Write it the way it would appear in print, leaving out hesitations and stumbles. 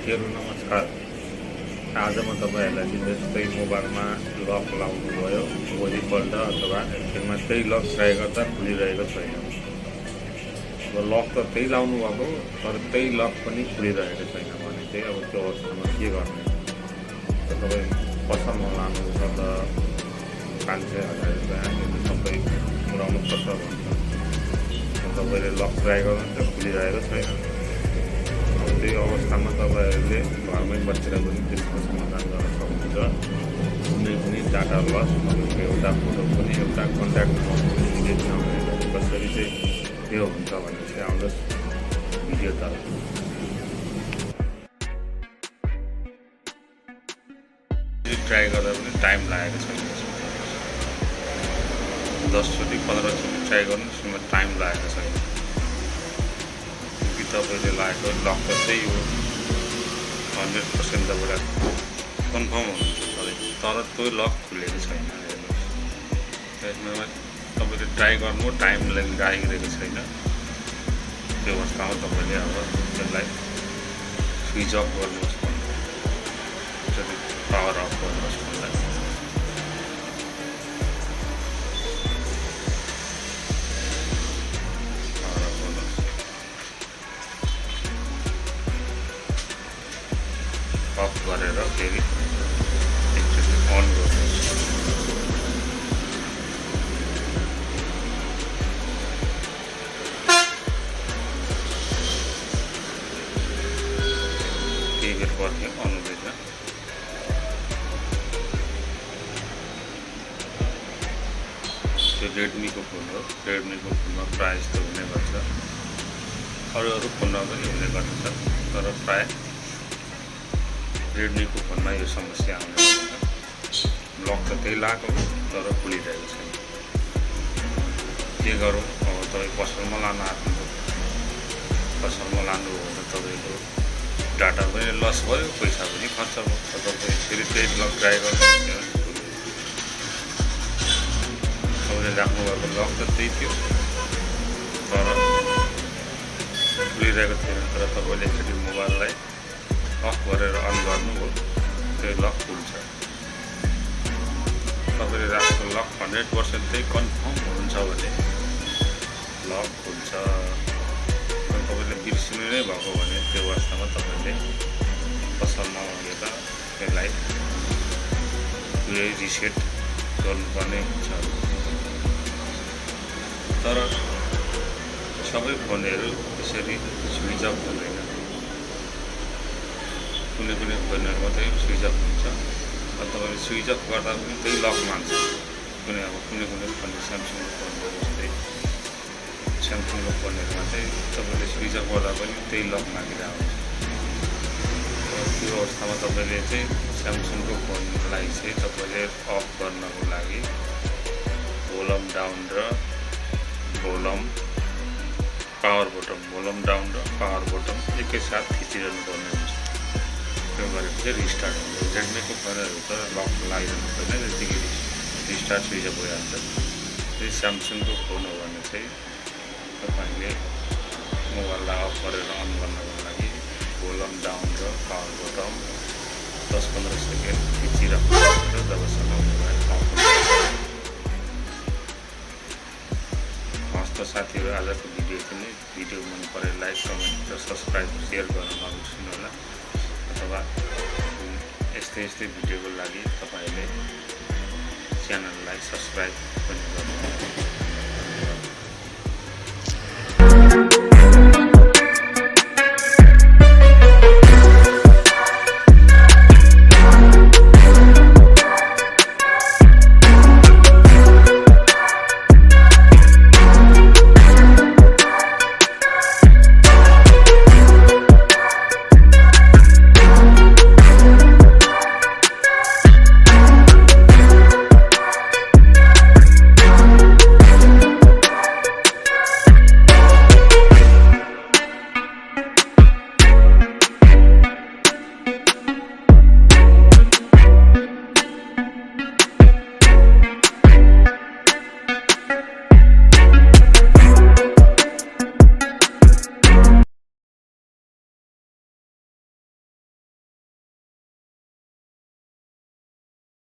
साथीहरू नमस्कार। आज म तपाईहरुलाई चाहिँ जस्तै मोबाइलमा लक लाउनु भयो भोलिपल्ट अथवा एकछिनमा त्यही लक ट्राई गर्दा खुलिरहेको छैन। अब लक त त्यही लाउनु भएको तर त्यही लक पनि खुलिरहेको छैन भने चाहिँ अब त्यो अवस्थामा के गर्ने? तपाईँ पसलमा लानु छ त 5,000 रुपैयाँ सबै पुऱ्याउनु पर्छ भन्छ। तपाईले लक ट्राई गर्नुहुन्छ खुलिरहेको छैन। त्यही अवस्थामा तपाईहरुले घरमै बसेर पनि त्यसको समाधान गर्न सक्नुहुन्छ। कुनै पनि डाटा लस नभएको एउटा फोटो पनि एउटा कन्ट्याक्ट नम्बर पनि डिलिट नभएर कसरी चाहिँ त्यो हुन्छ भने चाहिँ आउनुहोस् भिडियो त ट्राई गर्दा पनि टाइम लागेको छैन। 10 चोटि 15 चोटि ट्राई गर्नुहोस् टाइम लागेको छैन। तपाईले लागेको लक त त्यही हो 100% तपाईलाई कन्फर्म हुनुहुन्छ तर त्यो लक खुलेको छैन। त्यसमा तपाईले ट्राई गर्नु टाइम लागिरहेको छैन। त्यो अवस्थामा तपाईले अब त्यसलाई स्विच अफ गर्नुहोस् भन्नु पावर अफ गर्नुहोस् भन्दा अफ गरेर फेरि एकचोटि अन गर्नुहोस्। केही बेर पर्ने अन हुँदैन। त्यो रेडमीको फोन हो। रेडमीको फोनमा प्रायः यस्तो हुने गर्छ। अरू फोनमा पनि हुने गर्छ तर प्रायः रेडमीको फोनमा यो समस्या आउने गर्छ। लक त त्यही लगाएको तर खुलिरहेको छैन। के गरौँ? अब तपाईँ पसलमा लानु आँट्नु पसलमा लानु हो भने तपाईँको डाटा पनि लस भयो पैसा पनि खर्च भयो। तपाईँ फेरि त्यही लक ट्राई गर्नु तपाईँले राख्नुभएको लक त त्यही थियो तर खुलिरहेको थिएन। तर तपाईँले एकचोटि मोबाइललाई अफ गरेर अन गर्नुभयो त्यो लक खुल्छ। तपाईँले राखेको लक 100% चाहिँ कन्फर्म हुन्छ भने लक खुल्छ। तपाईँले बिर्सिनु नै भएको भने त्यो अवस्थामा तपाईँले पसलमा लगेर त्यसलाई रिसेट गर्नुपर्ने हुन्छ। तर सबै फोनहरू यसरी स्विच अफ हुँदैन। कुनै कुनै फोनहरू मात्रै स्विच अफ हुन्छ। तपाईँले स्विच अफ गर्दा पनि त्यही लक मान्छ। कुनै कुनै फोन स्यामसङको फोनहरू जस्तै स्यामसङको फोनहरूमा चाहिँ तपाईँले स्विच अफ गर्दा पनि त्यही लक मागिरहेको हुन्छ। त्यो अवस्थामा तपाईँले चाहिँ स्यामसङको फोनलाई चाहिँ तपाईँले अफ गर्नको लागि भोल्युम डाउन र volume power button power button एकैसाथ थिचिरहनु पर्ने हुन्छ। त्यो गरेपछि रिस्टार्ट हुन्छ। रेडमीको फोनहरू त लक लगाइरहनु पर्दैन, त्यतिकै रिस्टार्ट स्विच अफ भइहाल्छ। त्यही स्यामसङको फोन हो भने चाहिँ तपाईँले मोबाइललाई अफ गरेर अन गर्नको लागि भोल्युम डाउन र पावर बटन 10-15 सेकेन्ड थिचिराख्नु जबसम्म मोबाइल अफ हुन्छ। हस् त साथीहरू, आजको भिडियो मन परे लाइक कमेन्ट र सब्सक्राइब सेयर गर्न नबिर्सिनु होला। अथवा यस्तै भिडियोको लागि तपाईले च्यानललाई सब्सक्राइब पनि गर्नुहोला।